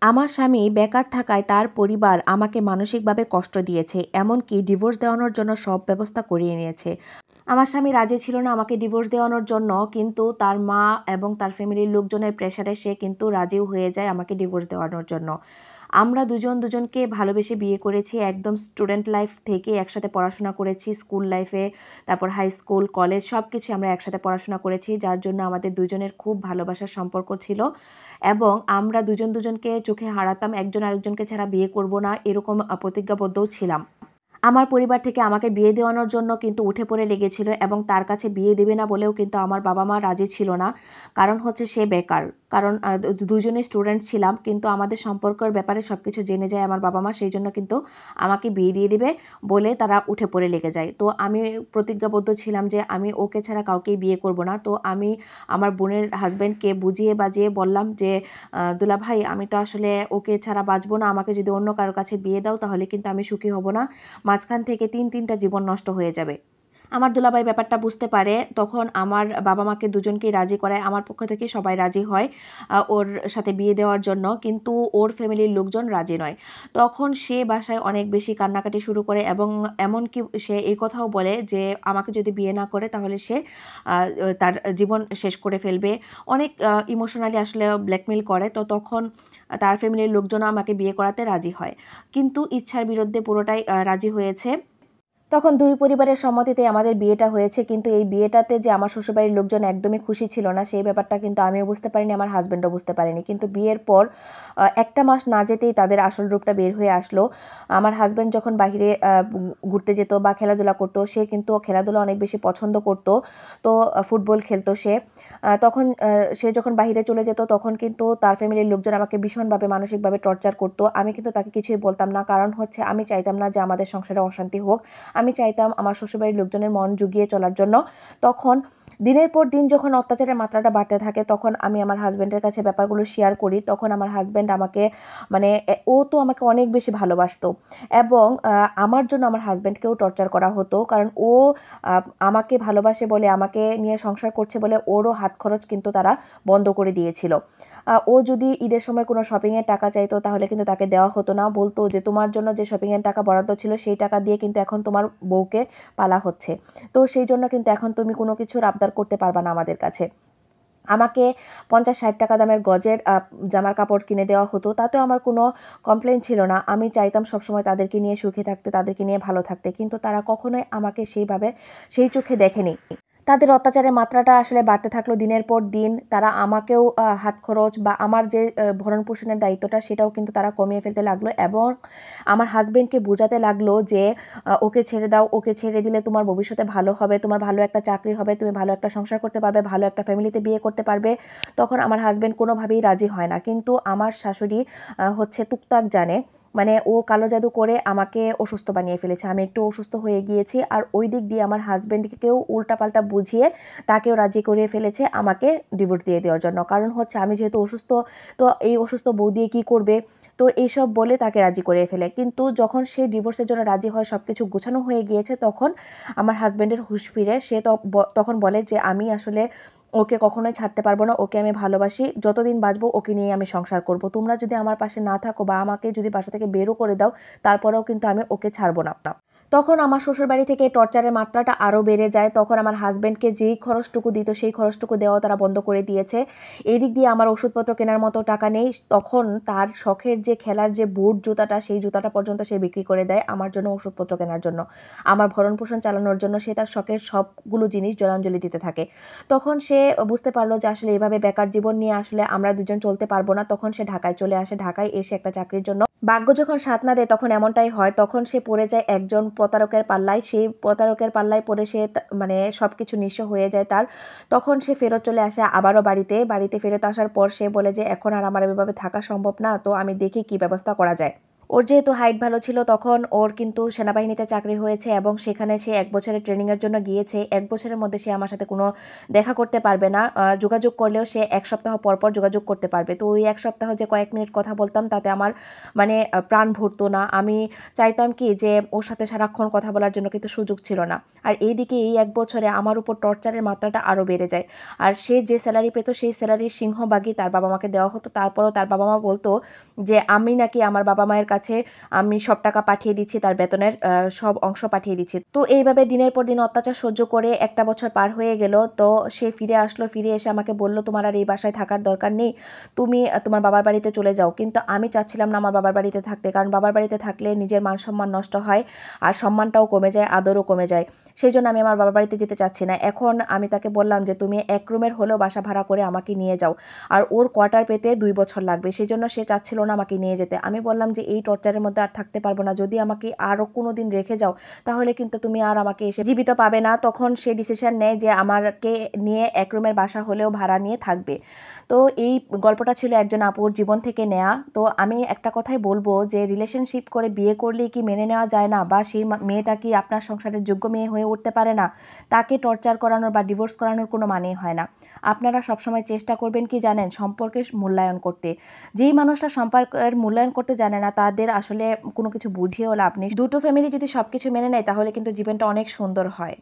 আমার স্বামী বেকার থাকায় তার পরিবার আমাকে মানসিকভাবে কষ্ট দিয়েছে, এমনকি ডিভোর্স দেওয়ানোর জন্য সব ব্যবস্থা করিয়ে নিয়েছে। আমার স্বামী রাজি ছিল না আমাকে ডিভোর্স দেওয়ানোর জন্য, কিন্তু তার মা এবং তার ফ্যামিলির লোকজনের প্রেশারে সে কিন্তু রাজিও হয়ে যায় আমাকে ডিভোর্স দেওয়ানোর জন্য। আমরা দুজনকে ভালোবেসে বিয়ে করেছি, একদম স্টুডেন্ট লাইফ থেকে একসাথে পড়াশোনা করেছি, স্কুল লাইফে, তারপর হাই স্কুল, কলেজ সব কিছু আমরা একসাথে পড়াশোনা করেছি, যার জন্য আমাদের দুজনের খুব ভালোবাসার সম্পর্ক ছিল এবং আমরা দুজনকে চোখে হারাতাম, একজন আরেকজনকে ছাড়া বিয়ে করব না এরকম প্রতিজ্ঞাবদ্ধও ছিলাম। আমার পরিবার থেকে আমাকে বিয়ে দেওয়ানোর জন্য কিন্তু উঠে পড়ে লেগেছিল এবং তার কাছে বিয়ে দেবে না বলেও কিন্তু আমার বাবা-মা রাজি ছিল না। কারণ হচ্ছে সে বেকার। কারণ দুজনেই স্টুডেন্ট ছিলাম, কিন্তু আমাদের সম্পর্কের ব্যাপারে সবকিছু জেনে যায় আমার বাবা-মা, সেইজন্য কিন্তু আমাকে বিয়ে দিয়ে দিবে বলে তারা উঠে পড়ে লেগে যায়। তো আমি প্রতিজ্ঞাবদ্ধ ছিলাম যে আমি ওকে ছাড়া কাউকেই বিয়ে করব না। তো আমি আমার বোনের হাসব্যান্ডকে বুঝিয়ে বাজিয়ে বললাম যে, দুলাভাই আমি তো আসলে ওকে ছাড়া বাঁচব না। আমাকে যদি অন্য কারো কাছে বিয়ে দাও তাহলে কিন্তু আমি সুখী হব না। মাঝখান থেকে ৩টা জীবন নষ্ট হয়ে যাবে। আমার দুলাভাই ব্যাপারটা বুঝতে পারে। তখন আমার বাবা-মাকে দুজনকেই রাজি করায়। আমার পক্ষ থেকে সবাই রাজি হয় ওর সাথে বিয়ে দেওয়ার জন্য। কিন্তু ওর ফ্যামিলির লোকজন রাজি নয়। তখন সে বাসায় অনেক বেশি কান্নাকাটি শুরু করে এবং এমনকি সে এই কথাও বলে যে আমাকে যদি বিয়ে না করে তাহলে সে আ তার জীবন শেষ করে ফেলবে। অনেক ইমোশনালি আসলে ব্ল্যাকমেইল করে। তো তখন তার ফ্যামিলির লোকজনও আমাকে বিয়ে করাতে রাজি হয়। কিন্তু ইচ্ছার বিরুদ্ধে পুরোটাই রাজি হয়েছে। তখন ২ পরিবারের সম্মতিতে আমাদের বিয়েটা হয়েছে। কিন্তু এই বিয়েটাতে যে আমার শ্বশুরবাড়ির লোকজন একদমই খুশি ছিল না, সেই ব্যাপারটা কিন্তু আমিও বুঝতে পারিনি, আমার হাসব্যান্ডও বুঝতে পারেনি। কিন্তু বিয়ের পর ১ টা মাস না যেতেই তাদের আসল রূপটা বের হয়ে আসলো। আমার হাসব্যান্ড যখন বাহিরে ঘুরতে যেত বা খেলাধুলা করত, সে কিন্তু খেলাধুলা অনেক বেশি পছন্দ করত। তো ফুটবল খেলতো সে। তখন সে যখন বাহিরে চলে যেত তখন কিন্তু তার ফ্যামিলির লোকজন আমাকে ভীষণভাবে মানসিকভাবে টর্চার করত। আমি কিন্তু তাকে কিছুই বলতাম না। কারণ হচ্ছে আমি চাইতাম না যে আমাদের সংসারে অশান্তি হোক। আমি চাইতাম আমার শ্বশুরবাড়ির লোকজনের মন জুগিয়ে চলার জন্য। তখন দিনের পর দিন যখন অত্যাচারের মাত্রাটা বাড়তে থাকে তখন আমি আমার হাসব্যান্ডের কাছে ব্যাপারগুলো শেয়ার করি। তখন আমার হাসব্যান্ড আমাকে মানে ও তো আমাকে অনেক বেশি ভালোবাসতো এবং আমার জন্য আমার হাসব্যান্ডকেও টর্চার করা হতো। কারণ ও আ আমাকে ভালোবাসে বলে, আমাকে নিয়ে সংসার করছে বলে ওরও হাত খরচ কিন্তু তারা বন্ধ করে দিয়েছিল। ও যদি ঈদের সময় কোনো শপিংয়ের টাকা চাইতো তাহলে কিন্তু তাকে দেওয়া হতো না। বলতো যে, "তোমার জন্য যে শপিংয়ের টাকা বরাদ্দ ছিল সেই টাকা দিয়ে কিন্তু এখন তোমার বউকে পালা হচ্ছে। তো সেইজন্য কিন্তু এখন তুমি কোনো কিছুর আবদার করতে পারবা না আমাদের কাছে।" আমাকে ৳৫০-৬০ দামের গজের জামার কাপড় কিনে দেওয়া হতো। তাতেও আমার কোনো কমপ্লেইন ছিল না। আমি চাইতাম সবসময় তাদেরকে নিয়ে সুখে থাকতে, তাদেরকে নিয়ে ভালো থাকতে। কিন্তু তারা কখনোই আমাকে সেইভাবে সেই চোখে দেখেনি। তাদের অত্যাচারের মাত্রাটা আসলে বাড়তে থাকলো দিনের পর দিন। তারা আমাকেও হাত খরচ বা আমার যে ভরণ-পোষণের দায়িত্বটা সেটাও কিন্তু তারা কমিয়ে ফেলতে লাগলো এবং আমার হাসব্যান্ডকে বোঝাতে লাগলো যে, "ওকে ছেড়ে দাও। ওকে ছেড়ে দিলে তোমার ভবিষ্যতে ভালো হবে। তোমার ভালো একটা চাকরি হবে। তুমি ভালো একটা সংসার করতে পারবে। ভালো একটা ফ্যামিলিতে বিয়ে করতে পারবে।" তখন আমার হাসব্যান্ড কোনোভাবেই রাজি হয় না। কিন্তু আমার শাশুড়ি হচ্ছে টুকটাক জানে। মানে ও কালো জাদু করে আমাকে অসুস্থ বানিয়ে ফেলেছে। আমি একটু অসুস্থ হয়ে গিয়েছি। আর ওই দিক দিয়ে আমার হাসব্যান্ডকেও উল্টাপাল্টা বুঝিয়ে তাকেও রাজি করিয়ে ফেলেছে আমাকে ডিভোর্স দিয়ে দেওয়ার জন্য। কারণ হচ্ছে আমি যেহেতু অসুস্থ, তো এই অসুস্থ বউ দিয়ে কি করবে? তো এইসব বলে তাকে রাজি করিয়ে ফেলে। কিন্তু যখন সে ডিভোর্সের জন্য রাজি হয়, সবকিছু গোছানো হয়ে গিয়েছে, তখন আমার হাসব্যান্ডের হুঁশ ফিরে। সে তখন বলে যে, "আমি আসলে ওকে কখনোই ছাড়তে পারব না। ওকে আমি ভালোবাসি। যতদিন বাঁচবো ওকে নিয়েই আমি সংসার করব। তোমরা যদি আমার পাশে না থাকো বা আমাকে যদি বাসা থেকে বেরও করে দাও, তারপরেও কিন্তু আমি ওকে ছাড়ব না।" তখন আমার শ্বশুরবাড়ি থেকে টর্চারের মাত্রাটা আরও বেড়ে যায়। তখন আমার হাসব্যান্ডকে যেই খরচটুকু দিত সেই খরচটুকু দেওয়াও তারা বন্ধ করে দিয়েছে। এদিক দিয়ে আমার ওষুধপত্র কেনার মতো টাকা নেই। তখন তার শখের যে খেলার যে বুট জুতাটা, সেই জুতাটা পর্যন্ত সে বিক্রি করে দেয় আমার জন্য ওষুধপত্র কেনার জন্য। আমার ভরণ-পোষণ চালানোর জন্য সে তার শখের সবগুলো জিনিস জলাঞ্জলি দিতে থাকে। তখন সে বুঝতে পারল যে আসলে এভাবে বেকার জীবন নিয়ে আসলে আমরা দুজন চলতে পারব না। তখন সে ঢাকায় চলে আসে। ঢাকায় এসে একটা চাকরির জন্য ভাগ্য যখন সাথ না দেয় তখন এমনটাই হয়। তখন সে পড়ে যায় একজন প্রতারকের পাল্লায়। সেই প্রতারকের পাল্লায় পড়ে সে মানে সবকিছু নিঃস্ব হয়ে যায় তার। তখন সে ফেরত চলে আসে আবারও বাড়িতে। বাড়িতে ফেরত আসার পর সে বলে যে, "এখন আর আমার এভাবে থাকা সম্ভব না। তো আমি দেখি কি ব্যবস্থা করা যায়।" ওর যেহেতু হাইট ভালো ছিল তখন ওর কিন্তু সেনাবাহিনীতে চাকরি হয়েছে এবং সেখানে সে 1 বছরের ট্রেনিংয়ের জন্য গিয়েছে। 1 বছরের মধ্যে সে আমার সাথে কোনো দেখা করতে পারবে না। যোগাযোগ করলেও সে 1 সপ্তাহ পর, পর যোগাযোগ করতে পারবে। তো ওই 1 সপ্তাহ যে কয়েক মিনিট কথা বলতাম তাতে আমার মানে প্রাণ ভরতো না। আমি চাইতাম কি যে ওর সাথে সারাক্ষণ কথা বলার জন্য, কিন্তু সুযোগ ছিল না। আর এইদিকে এই 1 বছরে আমার উপর টর্চারের মাত্রাটা আরও বেড়ে যায়। আর সে যে স্যালারি পেত সেই স্যালারির সিংহভাগই তার বাবা-মাকে দেওয়া হতো। তারপরেও তার বাবা-মা বলত যে আমি নাকি আমার বাবা-মায়ের কাছে আমি সব টাকা পাঠিয়ে দিচ্ছি, তার বেতনের সব অংশ পাঠিয়ে দিচ্ছি। তো এইভাবে দিনের পর দিন অত্যাচার সহ্য করে 1টা বছর পার হয়ে গেল। তো সে ফিরে আসলো। ফিরে এসে আমাকে বলল, "তোমার আর এই বাসায় থাকার দরকার নেই। তুমি তোমার বাবার বাড়িতে চলে যাও।" কিন্তু আমি চাচ্ছিলাম না আমার বাবার বাড়িতে থাকতে। কারণ বাবার বাড়িতে থাকলে নিজের মান-সম্মান নষ্ট হয়। আর সম্মানটাও কমে যায়, আদরও কমে যায়। সেজন্য আমি আমার বাবার বাড়িতে যেতে চাচ্ছি না। এখন আমি তাকে বললাম যে, "তুমি 1 রুমের হলেও বাসা ভাড়া করে আমাকে নিয়ে যাও।" আর ওর কোয়ার্টার পেতে 2 বছর লাগবে। সেজন্য সে চাচ্ছিল না আমাকে নিয়ে যেতে। আমি বললাম যে, "এই টর্চারের মধ্যে আর থাকতে পারব না। যদি আমাকে আরও কোনোদিন রেখে যাও তাহলে কিন্তু তুমি আর আমাকে এসে জীবিত পাবে না।" তখন সে ডিসিশন নেয় যে আমাকে নিয়ে 1 রুমের বাসা হলেও ভাড়া নিয়ে থাকবে। তো এই গল্পটা ছিল একজন আপুর জীবন থেকে নেয়া। তো আমি একটা কথাই বলবো যে রিলেশনশিপ করে বিয়ে করলেই কি মেনে নেওয়া যায় না? বা সেই মেয়েটা কি আপনার সংসারের যোগ্য মেয়ে হয়ে উঠতে পারে না? তাকে টর্চার করানোর বা ডিভোর্স করানোর কোনো মানেই হয় না। আপনারা সবসময় চেষ্টা করবেন কি জানেন? সম্পর্কের মূল্যায়ন করতে। যেই মানুষরা সম্পর্কের মূল্যায়ন করতে জানে না তাদের আসলে কোনো কিছু বুঝিয়েও লাভ নেই। দুটো ফ্যামিলি যদি সবকিছু মেনে নেয় তাহলে কিন্তু জীবনটা অনেক সুন্দর হয়।